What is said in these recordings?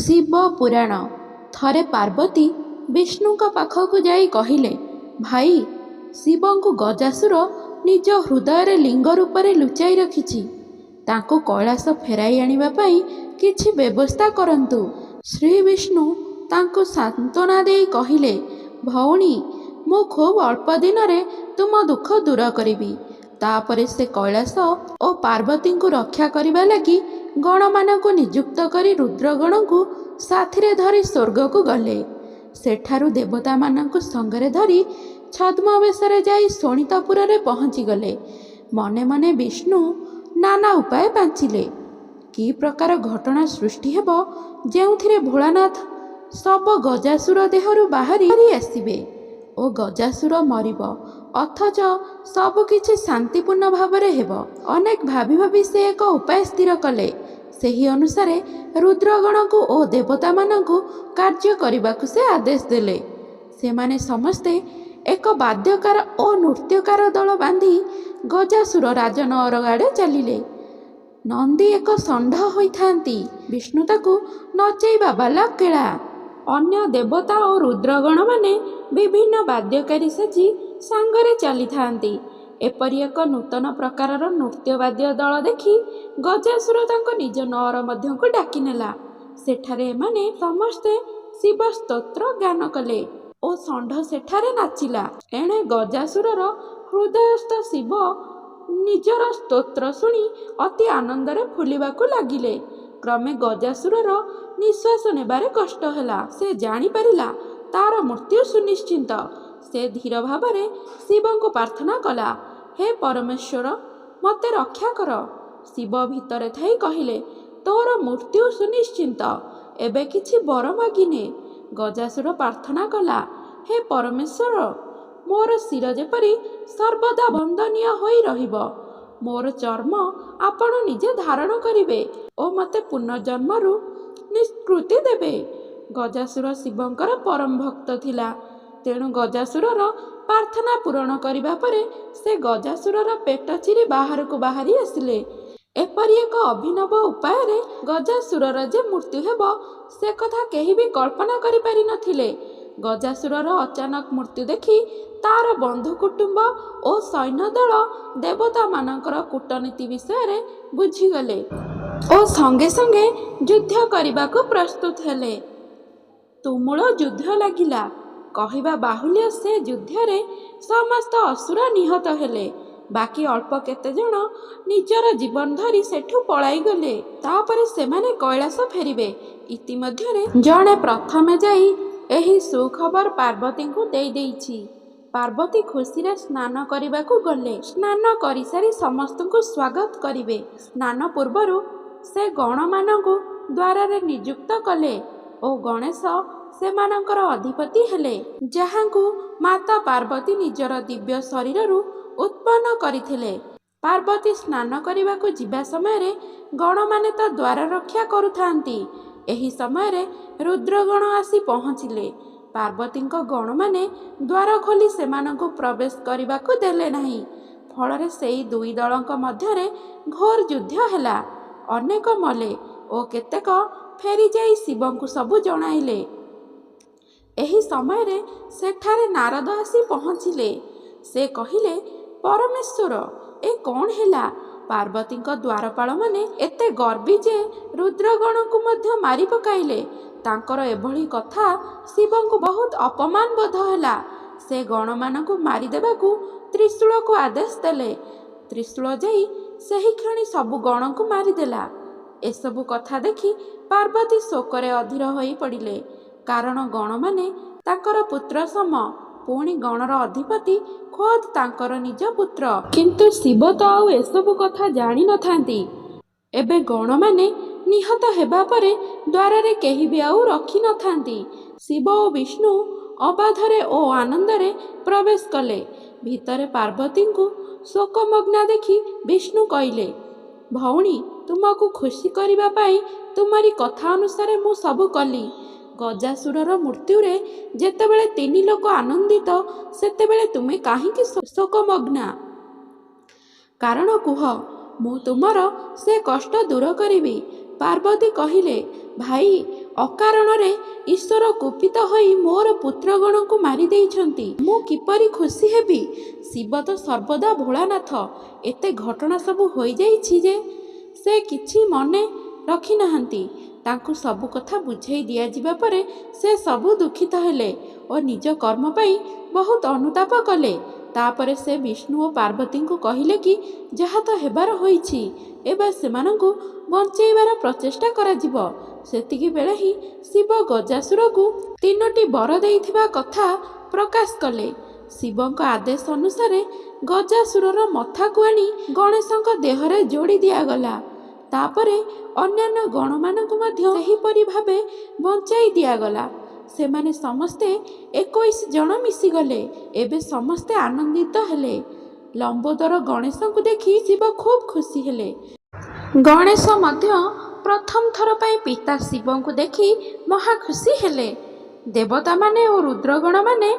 ଶିବ ପୁରାଣ। ଥରେ ପାର୍ବତୀ ବିଷ୍ଣୁଙ୍କ ପାଖକୁ ଯାଇ କହିଲେ, ଭାଇ, ଶିବଙ୍କୁ ଗଜାସୁର ନିଜ ହୃଦୟରେ ଲିଙ୍ଗ ରୂପରେ ଲୁଚାଇ ରଖିଛି। ତାଙ୍କୁ କୈଳାସ ଫେରାଇ ଆଣିବା ପାଇଁ କିଛି ବ୍ୟବସ୍ଥା କରନ୍ତୁ। ଶ୍ରୀ ବିଷ୍ଣୁ ତାଙ୍କୁ ସାନ୍ତ୍ୱନା ଦେଇ କହିଲେ, ଭଉଣୀ, ମୁଁ ଖୁବ୍ ଅଳ୍ପ ଦିନରେ ତୁମ ଦୁଃଖ ଦୂର କରିବି। ତାପରେ ସେ କୈଳାସ ଓ ପାର୍ବତୀଙ୍କୁ ରକ୍ଷା କରିବା ଲାଗି ଗଣମାନଙ୍କୁ ନିଯୁକ୍ତ କରି ରୁଦ୍ରଗଣଙ୍କୁ ସାଥିରେ ଧରି ସ୍ୱର୍ଗକୁ ଗଲେ। ସେଠାରୁ ଦେବତାମାନଙ୍କୁ ସଙ୍ଗରେ ଧରି ଛଦ୍ମବେଶରେ ଯାଇ ଶୋଣିତପୁରରେ ପହଞ୍ଚିଗଲେ। ମନେ ମନେ ବିଷ୍ଣୁ ନାନା ଉପାୟ ପାଞ୍ଚିଲେ। କି ପ୍ରକାର ଘଟଣା ସୃଷ୍ଟି ହେବ ଯେଉଁଥିରେ ଭୋଳାନାଥ ଶବ ଗଜାସୁର ଦେହରୁ ବାହାରି ଆସିବେ ଓ ଗଜାସୁର ମରିବ, ଅଥଚ ସବୁକିଛି ଶାନ୍ତିପୂର୍ଣ୍ଣ ଭାବରେ ହେବ। ଅନେକ ଭାବି ଭାବି ସେ ଏକ ଉପାୟ ସ୍ଥିର କଲେ। ସେହି ଅନୁସାରେ ରୁଦ୍ରଗଣଙ୍କୁ ଓ ଦେବତାମାନଙ୍କୁ କାର୍ଯ୍ୟ କରିବାକୁ ସେ ଆଦେଶ ଦେଲେ। ସେମାନେ ସମସ୍ତେ ଏକ ବାଦ୍ୟକାର ଓ ନୃତ୍ୟକାର ଦଳ ବାନ୍ଧି ଗଜାସୁର ରାଜନଅର ଆଡ଼େ ଚାଲିଲେ। ନନ୍ଦୀ ଏକ ଷଣ୍ଢ ହୋଇଥାନ୍ତି। ବିଷ୍ଣୁ ତାକୁ ନଚେଇବା ବାଲା କେଳା। ଅନ୍ୟ ଦେବତା ଓ ରୁଦ୍ରଗଣମାନେ ବିଭିନ୍ନ ବାଦ୍ୟକାରୀ ସାଜି ସାଙ୍ଗରେ ଚାଲିଥାନ୍ତି। ଏପରି ଏକ ନୂତନ ପ୍ରକାରର ନୃତ୍ୟବାଦ୍ୟ ଦଳ ଦେଖି ଗଜାସୁର ତାଙ୍କ ନିଜ ନଅର ମଧ୍ୟକୁ ଡାକିନେଲା। ସେଠାରେ ଏମାନେ ସମସ୍ତେ ଶିବ ସ୍ତୋତ୍ର ଗାନ କଲେ ଓ ଷଣ୍ଢ ସେଠାରେ ନାଚିଲା। ଏଣେ ଗଜାସୁରର ହୃଦୟସ୍ଥ ଶିବ ନିଜର ସ୍ତୋତ୍ର ଶୁଣି ଅତି ଆନନ୍ଦରେ ଫୁଲିବାକୁ ଲାଗିଲେ। କ୍ରମେ ଗଜାସୁରର ନିଶ୍ୱାସ ନେବାରେ କଷ୍ଟ ହେଲା। ସେ ଜାଣିପାରିଲା ତାର ମୃତ୍ୟୁ ସୁନିଶ୍ଚିତ। ସେ ଧୀର ଭାବରେ ଶିବଙ୍କୁ ପ୍ରାର୍ଥନା କଲା, ହେ ପରମେଶ୍ୱର, ମୋତେ ରକ୍ଷା କର। ଶିବ ଭିତରେ ଥାଇ କହିଲେ, ତୋର ମୃତ୍ୟୁ ସୁନିଶ୍ଚିତ, ଏବେ କିଛି ବର ମାଗିନେ। ଗଜାସୁର ପ୍ରାର୍ଥନା କଲା, ହେ ପରମେଶ୍ୱର, ମୋର ଶିର ଯେପରି ସର୍ବଦା ବନ୍ଦନୀୟ ହୋଇ ରହିବ। ମୋର ଚର୍ମ ଆପଣ ନିଜେ ଧାରଣ କରିବେ ଓ ମୋତେ ପୁନର୍ଜନ୍ମରୁ ନିଷ୍କୃତି ଦେବେ। ଗଜାସୁର ଶିବଙ୍କର ପରମ ଭକ୍ତ ଥିଲା। ତେଣୁ ଗଜାସୁରର ପ୍ରାର୍ଥନା ପୂରଣ କରିବା ପରେ ସେ ଗଜାସୁରର ପେଟ ଚିରି ବାହାରକୁ ବାହାରି ଆସିଲେ। ଏପରି ଏକ ଅଭିନବ ଉପାୟରେ ଗଜାସୁରର ଯେ ମୃତ୍ୟୁ ହେବ ସେ କଥା କେହି ବି କଳ୍ପନା କରିପାରିନଥିଲେ। ଗଜାସୁରର ଅଚାନକ ମୃତ୍ୟୁ ଦେଖି ତାର ବନ୍ଧୁ କୁଟୁମ୍ବ ଓ ସୈନ୍ୟଦଳ ଦେବତାମାନଙ୍କର କୂଟନୀତି ବିଷୟରେ ବୁଝିଗଲେ ଓ ସଙ୍ଗେ ସଙ୍ଗେ ଯୁଦ୍ଧ କରିବାକୁ ପ୍ରସ୍ତୁତ ହେଲେ। ତୁମୁଳ ଯୁଦ୍ଧ ଲାଗିଲା। କହିବା ବାହୁଲ୍ୟ, ସେ ଯୁଦ୍ଧରେ ସମସ୍ତ ଅସୁର ନିହତ ହେଲେ। ବାକି ଅଳ୍ପ କେତେଜଣ ନିଜର ଜୀବନ ଧରି ସେଠୁ ପଳାଇଗଲେ। ତାପରେ ସେମାନେ କୈଳାସ ଫେରିବେ। ଇତିମଧ୍ୟରେ ଜଣେ ପ୍ରଥମେ ଯାଇ ଏହି ସୁଖବର ପାର୍ବତୀଙ୍କୁ ଦେଇଦେଇଛି। ପାର୍ବତୀ ଖୁସିରେ ସ୍ନାନ କରିବାକୁ ଗଲେ। ସ୍ନାନ କରିସାରି ସମସ୍ତଙ୍କୁ ସ୍ୱାଗତ କରିବେ। ସ୍ନାନ ପୂର୍ବରୁ ସେ ଗଣମାନଙ୍କୁ ଦ୍ୱାରରେ ନିଯୁକ୍ତ କଲେ ଓ ଗଣେଶ ସେମାନଙ୍କର ଅଧିପତି ହେଲେ, ଯାହାଙ୍କୁ ମାତା ପାର୍ବତୀ ନିଜର ଦିବ୍ୟ ଶରୀରରୁ ଉତ୍ପନ୍ନ କରିଥିଲେ। ପାର୍ବତୀ ସ୍ନାନ କରିବାକୁ ଯିବା ସମୟରେ ଗଣମାନେ ତ ଦ୍ୱାର ରକ୍ଷା କରୁଥାନ୍ତି। ଏହି ସମୟରେ ରୁଦ୍ରଗଣ ଆସି ପହଞ୍ଚିଲେ। ପାର୍ବତୀଙ୍କ ଗଣମାନେ ଦ୍ୱାର ଖୋଲି ସେମାନଙ୍କୁ ପ୍ରବେଶ କରିବାକୁ ଦେଲେ ନାହିଁ। ଫଳରେ ସେହି ଦୁଇ ଦଳଙ୍କ ମଧ୍ୟରେ ଘୋର ଯୁଦ୍ଧ ହେଲା। ଅନେକ ମଲେ ଓ କେତେକ ଫେରିଯାଇ ଶିବଙ୍କୁ ସବୁ ଜଣାଇଲେ। ଏହି ସମୟରେ ସେଠାରେ ନାରଦ ଆସି ପହଞ୍ଚିଲେ। ସେ କହିଲେ, ପରମେଶ୍ୱର, ଏ କ'ଣ ହେଲା? ପାର୍ବତୀଙ୍କ ଦ୍ୱାରପାଳମାନେ ଏତେ ଗର୍ବୀ ଯେ ରୁଦ୍ରଗଣଙ୍କୁ ମଧ୍ୟ ମାରି ପକାଇଲେ। ତାଙ୍କର ଏଭଳି କଥା ଶିବଙ୍କୁ ବହୁତ ଅପମାନ ବୋଧ ହେଲା। ସେ ଗଣମାନଙ୍କୁ ମାରିଦେବାକୁ ତ୍ରିଶୂଳକୁ ଆଦେଶ ଦେଲେ। ତ୍ରିଶୂଳ ଯାଇ ସେହି କ୍ଷଣି ସବୁ ଗଣଙ୍କୁ ମାରିଦେଲା। ଏସବୁ କଥା ଦେଖି ପାର୍ବତୀ ଶୋକରେ ଅଧୀର ହୋଇ ପଡ଼ିଲେ। କାରଣ ଗଣମାନେ ତାଙ୍କର ପୁତ୍ର ସମ। ପୁଣି ଗଣର ଅଧିପତି ଖୋଦ୍ ତାଙ୍କର ନିଜ ପୁତ୍ର। କିନ୍ତୁ ଶିବ ତ ଆଉ ଏସବୁ କଥା ଜାଣିନଥାନ୍ତି। ଏବେ ଗଣମାନେ ନିହତ ହେବା ପରେ ଦ୍ୱାରରେ କେହି ବି ଆଉ ରଖିନଥାନ୍ତି। ଶିବ ଓ ବିଷ୍ଣୁ ଅବାଧରେ ଓ ଆନନ୍ଦରେ ପ୍ରବେଶ କଲେ। ଭିତରେ ପାର୍ବତୀଙ୍କୁ ଶୋକମଗ୍ନା ଦେଖି ବିଷ୍ଣୁ କହିଲେ, ଭଉଣୀ, ତୁମକୁ ଖୁସି କରିବା ପାଇଁ ତୁମରି କଥା ଅନୁସାରେ ମୁଁ ସବୁ କଲି। ଗଜାସୁରର ମୃତ୍ୟୁରେ ଯେତେବେଳେ ତିନି ଲୋକ ଆନନ୍ଦିତ, ସେତେବେଳେ ତୁମେ କାହିଁକି ଶୋକମଗ୍ନା? କାରଣ କୁହ, ମୁଁ ତୁମର ସେ କଷ୍ଟ ଦୂର କରିବି। ପାର୍ବତୀ କହିଲେ, ଭାଇ, ଅକାରଣରେ ଈଶ୍ୱର କୁପିତ ହୋଇ ମୋର ପୁତ୍ରଗଣଙ୍କୁ ମାରିଦେଇଛନ୍ତି। ମୁଁ କିପରି ଖୁସି ହେବି? ଶିବ ତ ସର୍ବଦା ଭୋଳାନାଥ। ଏତେ ଘଟଣା ସବୁ ହୋଇଯାଇଛି ଯେ ସେ କିଛି ମନେ ରଖିନାହାନ୍ତି। ତାଙ୍କୁ ସବୁ କଥା ବୁଝାଇ ଦିଆଯିବା ପରେ ସେ ସବୁ ଦୁଃଖିତ ହେଲେ ଓ ନିଜ କର୍ମ ପାଇଁ ବହୁତ ଅନୁତାପ କଲେ। ତାପରେ ସେ ବିଷ୍ଣୁ ଓ ପାର୍ବତୀଙ୍କୁ କହିଲେ କି ଯାହା ତ ହେବାର ହୋଇଛି, ଏବେ ସେମାନଙ୍କୁ ବଞ୍ଚାଇବାର ପ୍ରଚେଷ୍ଟା କରାଯିବ। ସେତିକି ବେଳେ ହିଁ ଶିବ ଗଜାସୁରକୁ 3ଟି ବର ଦେଇଥିବା କଥା ପ୍ରକାଶ କଲେ। ଶିବଙ୍କ ଆଦେଶ ଅନୁସାରେ ଗଜାସୁରର ମଥାକୁ ଆଣି ଗଣେଶଙ୍କ ଦେହରେ ଯୋଡ଼ି ଦିଆଗଲା। ତାପରେ ଅନ୍ୟାନ୍ୟ ଗଣମାନଙ୍କୁ ମଧ୍ୟ ସେହିପରି ଭାବେ ବଞ୍ଚାଇ ଦିଆଗଲା। ସେମାନେ ସମସ୍ତେ 21 ଜଣ ମିଶିଗଲେ। ଏବେ ସମସ୍ତେ ଆନନ୍ଦିତ ହେଲେ। ଲମ୍ବୋଦର ଗଣେଶଙ୍କୁ ଦେଖି ଶିବ ଖୁବ୍ ଖୁସି ହେଲେ। ଗଣେଶ ମଧ୍ୟ ପ୍ରଥମ ଥର ପାଇଁ ପିତା ଶିବଙ୍କୁ ଦେଖି ମହା ଖୁସି ହେଲେ। ଦେବତାମାନେ ଓ ରୁଦ୍ରଗଣମାନେ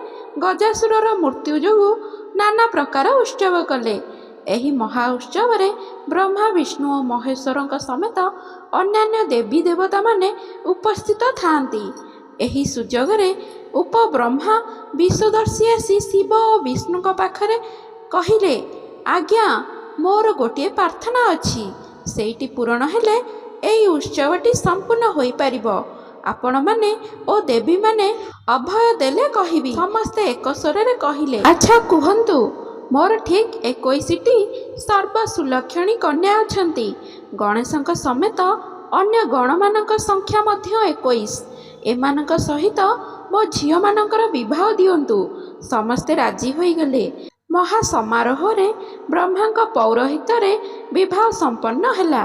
ଗଜାସୁରର ମୃତ୍ୟୁ ଯୋଗୁଁ ନାନା ପ୍ରକାର ଉତ୍ସବ କଲେ। ଏହି ମହା ଉତ୍ସବରେ ବ୍ରହ୍ମା ବିଷ୍ଣୁ ଓ ମହେଶ୍ୱରଙ୍କ ସମେତ ଅନ୍ୟାନ୍ୟ ଦେବୀ ଦେବତାମାନେ ଉପସ୍ଥିତ ଥାଆନ୍ତି। ଏହି ସୁଯୋଗରେ ଉପବ୍ରହ୍ମା ବିଶ୍ୱଦର୍ଶୀ ଆସି ଶିବ ଓ ବିଷ୍ଣୁଙ୍କ ପାଖରେ କହିଲେ, ଆଜ୍ଞା, ମୋର ଗୋଟିଏ ପ୍ରାର୍ଥନା ଅଛି। ସେଇଟି ପୂରଣ ହେଲେ ଏହି ଉତ୍ସବଟି ସମ୍ପୂର୍ଣ୍ଣ ହୋଇପାରିବ। ଆପଣମାନେ ଓ ଦେବୀମାନେ ଅଭୟ ଦେଲେ କହିବି। ସମସ୍ତେ ଏକ ସ୍ୱରରେ କହିଲେ, ଆଚ୍ଛା କୁହନ୍ତୁ। ମୋର ଠିକ୍ 21ଟି ସର୍ବସୁଲକ୍ଷଣୀ କନ୍ୟା ଅଛନ୍ତି। ଗଣେଶଙ୍କ ସମେତ ଅନ୍ୟ ଗଣମାନଙ୍କ ସଂଖ୍ୟା ମଧ୍ୟ 21। ଏମାନଙ୍କ ସହିତ ମୋ ଝିଅମାନଙ୍କର ବିବାହ ଦିଅନ୍ତୁ। ସମସ୍ତେ ରାଜି ହୋଇଗଲେ। ମହା ସମାରୋହରେ ବ୍ରହ୍ମାଙ୍କ ପୌରୋହିତ୍ୟରେ ବିବାହ ସମ୍ପନ୍ନ ହେଲା।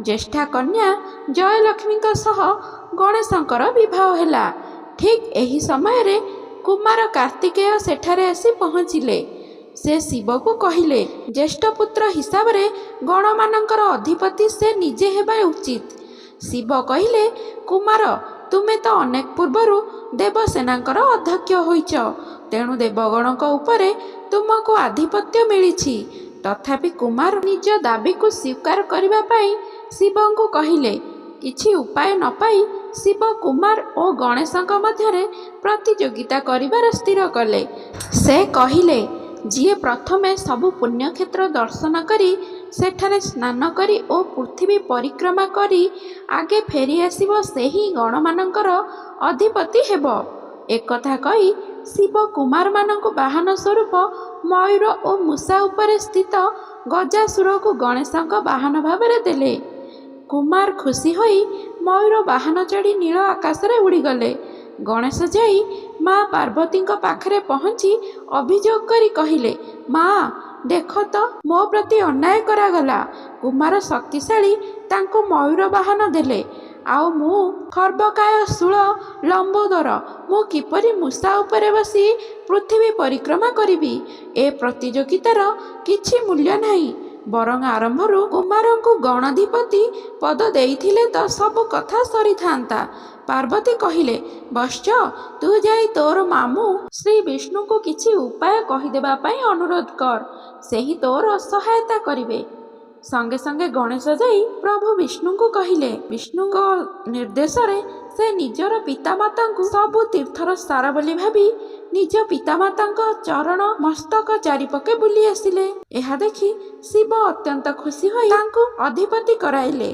ଜ୍ୟେଷ୍ଠା କନ୍ୟା ଜୟଲକ୍ଷ୍ମୀଙ୍କ ସହ ଗଣେଶଙ୍କର ବିବାହ ହେଲା। ଠିକ୍ ଏହି ସମୟରେ କୁମାର କାର୍ତ୍ତିକେୟ ସେଠାରେ ଆସି ପହଞ୍ଚିଲେ। ସେ ଶିବକୁ କହିଲେ, ଜ୍ୟେଷ୍ଠ ପୁତ୍ର ହିସାବରେ ଗଣମାନଙ୍କର ଅଧିପତି ସେ ନିଜେ ହେବା ଉଚିତ। ଶିବ କହିଲେ, କୁମାର, ତୁମେ ତ ଅନେକ ପୂର୍ବରୁ ଦେବସେନାଙ୍କର ଅଧ୍ୟକ୍ଷ ହୋଇଛ, ତେଣୁ ଦେବଗଣଙ୍କ ଉପରେ ତୁମକୁ ଆଧିପତ୍ୟ ମିଳିଛି। ତଥାପି କୁମାର ନିଜ ଦାବିକୁ ସ୍ୱୀକାର କରିବା ପାଇଁ ଶିବଙ୍କୁ କହିଲେ। କିଛି ଉପାୟ ନ ପାଇ ଶିବ କୁମାର ଓ ଗଣେଶଙ୍କ ମଧ୍ୟରେ ପ୍ରତିଯୋଗିତା କରିବାର ସ୍ଥିର କଲେ। ସେ କହିଲେ, ଯିଏ ପ୍ରଥମେ ସବୁ ପୁଣ୍ୟକ୍ଷେତ୍ର ଦର୍ଶନ କରି ସେଠାରେ ସ୍ନାନ କରି ଓ ପୃଥିବୀ ପରିକ୍ରମା କରି ଆଗେ ଫେରି ଆସିବ, ସେହି ଗଣମାନଙ୍କର ଅଧିପତି ହେବ। ଏକଥା କହି ଶିବ କୁମାରମାନଙ୍କୁ ବାହନ ସ୍ୱରୂପ ମୟୂର ଓ ମୂଷା ଉପରେ ସ୍ଥିତ ଗଜାସୁରକୁ ଗଣେଶଙ୍କ ବାହନ ଭାବରେ ଦେଲେ। କୁମାର ଖୁସି ହୋଇ ମୟୂର ବାହନ ଚଢ଼ି ନୀଳ ଆକାଶରେ ଉଡ଼ିଗଲେ। ଗଣେଶ ଯାଇ ମା ପାର୍ବତୀଙ୍କ ପାଖରେ ପହଞ୍ଚି ଅଭିଯୋଗ କରି କହିଲେ, ମା, ଦେଖ ତ, ମୋ ପ୍ରତି ଅନ୍ୟାୟ କରାଗଲା। କୁମାର ଶକ୍ତିଶାଳୀ ତାଙ୍କୁ ମୟୂର ବାହନ ଦେଲେ, ଆଉ ମୁଁ ଖର୍ବକାୟ ଶୂଳ ଲମ୍ବୋଦର, ମୁଁ କିପରି ମୂଷା ଉପରେ ବସି ପୃଥିବୀ ପରିକ୍ରମା କରିବି? ଏ ପ୍ରତିଯୋଗିତାର କିଛି ମୂଲ୍ୟ ନାହିଁ। ବରଂ ଆରମ୍ଭରୁ କୁମାରଙ୍କୁ ଗଣାଧିପତି ପଦ ଦେଇଥିଲେ ତ ସବୁ କଥା ସରିଥାନ୍ତା। ପାର୍ବତୀ କହିଲେ, ବତ୍ସ, ତୁ ଯାଇ ତୋର ମାମୁଁ ଶ୍ରୀ ବିଷ୍ଣୁଙ୍କୁ କିଛି ଉପାୟ କହିଦେବା ପାଇଁ ଅନୁରୋଧ କର। ସେହି ତୋର ସହାୟତା କରିବେ। ସଙ୍ଗେ ସଙ୍ଗେ ଗଣେଶ ଯାଇ ପ୍ରଭୁ ବିଷ୍ଣୁଙ୍କୁ କହିଲେ। ବିଷ୍ଣୁଙ୍କ ନିର୍ଦ୍ଦେଶରେ ସେ ନିଜର ପିତାମାତାଙ୍କୁ ସବୁ ତୀର୍ଥର ସାର ବୋଲି ଭାବି ନିଜ ପିତାମାତାଙ୍କ ଚରଣ ମସ୍ତକ ଚାରିପଟେ ବୁଲି ଆସିଲେ। ଏହା ଦେଖି ଶିବ ଅତ୍ୟନ୍ତ ଖୁସି ହୋଇ ତାଙ୍କୁ ଅଧିପତି କରାଇଲେ।